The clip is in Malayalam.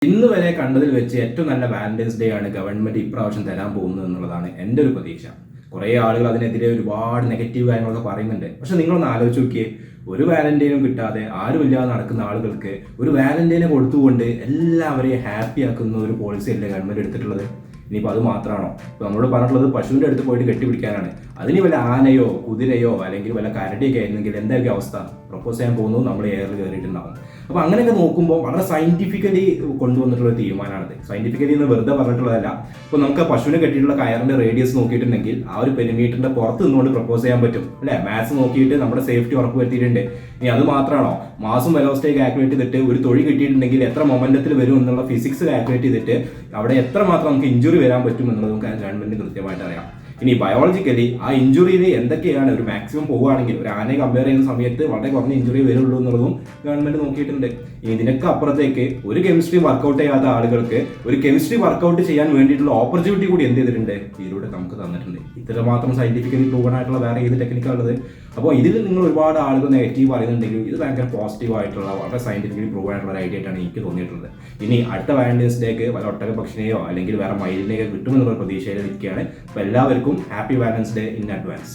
ഇന്ന് വരെ കണ്ടതിൽ വെച്ച് ഏറ്റവും നല്ല വാലന്റൈൻസ് ഡേ ആണ് ഗവൺമെന്റ് ഇപ്രാവശ്യം തരാൻ പോകുന്നത് എന്നുള്ളതാണ് എൻ്റെ ഒരു പ്രതീക്ഷ. കുറേ ആളുകൾ അതിനെതിരെ ഒരുപാട് നെഗറ്റീവ് കാര്യങ്ങളൊക്കെ പറയുന്നുണ്ട്. പക്ഷെ നിങ്ങളൊന്ന് ആലോചിച്ച് നോക്കിയേ, ഒരു വാലന്റൈനും കിട്ടാതെ ആരുമില്ലാതെ നടക്കുന്ന ആളുകൾക്ക് ഒരു വാലന്റൈനെ കൊടുത്തുകൊണ്ട് എല്ലാവരെയും ഹാപ്പി ആക്കുന്ന ഒരു പോളിസി അല്ലേ ഗവൺമെന്റ് എടുത്തിട്ടുള്ളത്. ഇനിയിപ്പോൾ അത് മാത്രമാണോ? ഇപ്പോൾ നമ്മളോട് പറഞ്ഞിട്ടുള്ളത് പശുവിൻ്റെ അടുത്ത് പോയിട്ട് കെട്ടിപ്പിടിക്കാനാണ്. അതിന് വല്ല ആനയോ കുതിരയോ അല്ലെങ്കിൽ വല്ല കരടിയൊക്കെ ആയിരുന്നെങ്കിൽ എന്തായിരിക്കും അവസ്ഥ? പ്രപ്പോസ് ചെയ്യാൻ പോകുന്നു, നമ്മൾ എയറിൽ കയറിയിട്ടുണ്ടാവും. അപ്പോൾ അങ്ങനെയൊക്കെ നോക്കുമ്പോൾ വളരെ സയന്റിഫിക്കലി കൊണ്ടുവന്നിട്ടുള്ള തീരുമാനമാണിത്. സയന്റിഫിക്കലി എന്ന് വെറുതെ പറഞ്ഞിട്ടുള്ളതല്ല. ഇപ്പോൾ നമുക്ക് പശുവിനെ കെട്ടിയിട്ടുള്ള കയറിന്റെ റേഡിയസ് നോക്കിയിട്ടുണ്ടെങ്കിൽ ആ ഒരു പെരിമീറ്ററിന്റെ പുറത്ത് നിന്നുകൊണ്ട് പ്രപ്പോസ് ചെയ്യാൻ പറ്റും അല്ലേ? മാത്സ് നോക്കിയിട്ട് നമ്മുടെ സേഫ്റ്റി ഉറപ്പ് വരുത്തിയിട്ടുണ്ട്. ഇനി അത് മാത്രമാണോ? മാസും വെലോസിറ്റി കാൽക്കുലേറ്റ് ചെയ്തിട്ട് ഒരു തൊഴിൽ കിട്ടിയിട്ടുണ്ടെങ്കിൽ എത്ര മൊമെന്റത്തിൽ വരും എന്നുള്ള ഫിസിക്സ് കാൽക്കുലേറ്റ് ചെയ്തിട്ട് അവിടെ എത്രമാത്രം നമുക്ക് ഇഞ്ചുറി വരാൻ പറ്റും എന്നുള്ളത് നമുക്ക് ഗവൺമെന്റിന് കൃത്യമായിട്ട് അറിയാം. ഇനി ബയോളജിക്കലി ആ ഇഞ്ചുറിയിൽ എന്തൊക്കെയാണ് ഒരു മാക്സിമം പോവുകയാണെങ്കിൽ ഒരു ആനയെ കമ്പയർ ചെയ്യുന്ന സമയത്ത് വളരെ കുറഞ്ഞ ഇഞ്ചുറി വരുള്ളൂ എന്നുള്ളതും ഗവൺമെന്റ് നോക്കിയിട്ടുണ്ട്. ഇനി ഇതിനൊക്കെ അപ്പുറത്തേക്ക് ഒരു കെമിസ്ട്രി വർക്കൗട്ട് ചെയ്യാത്ത ആളുകൾക്ക് ഒരു കെമിസ്ട്രി വർക്കൗട്ട് ചെയ്യാൻ വേണ്ടിയിട്ടുള്ള ഓപ്പർച്യൂണിറ്റി കൂടി എന്ത് ചെയ്തിട്ടുണ്ട്? ഇതിലൂടെ നമുക്ക് തന്നിട്ടുണ്ട്. ഇത്രമാത്രം സയന്റിഫിക്കലി പ്രൂവൺ ആയിട്ടുള്ള വേറെ ഏത് ടെക്നിക്കാണുള്ളത്? അപ്പോൾ ഇതിൽ നിങ്ങൾ ഒരുപാട് ആളുകൾ നെഗറ്റീവ് പറയുന്നുണ്ടെങ്കിലും ഇത് ഭയങ്കര പോസിറ്റീവ് ആയിട്ടുള്ള വളരെ സയന്റിഫിക്കലി പ്രൂവ് ആയിട്ടുള്ള ഒരു ഐഡിയ ആയിട്ടാണ് എനിക്ക് തോന്നിയിട്ടുള്ളത്. ഇനി അടുത്ത വാലന്റൈൻസ് ഡേക്ക് വല്ല ഒട്ടക പക്ഷിനെയോ അല്ലെങ്കിൽ വേറെ മയിലിനെയോ കിട്ടുമെന്നുള്ള പ്രതീക്ഷയിൽ നിൽക്കുകയാണ്. അപ്പോൾ എല്ലാവർക്കും happy Valentine's day in advance.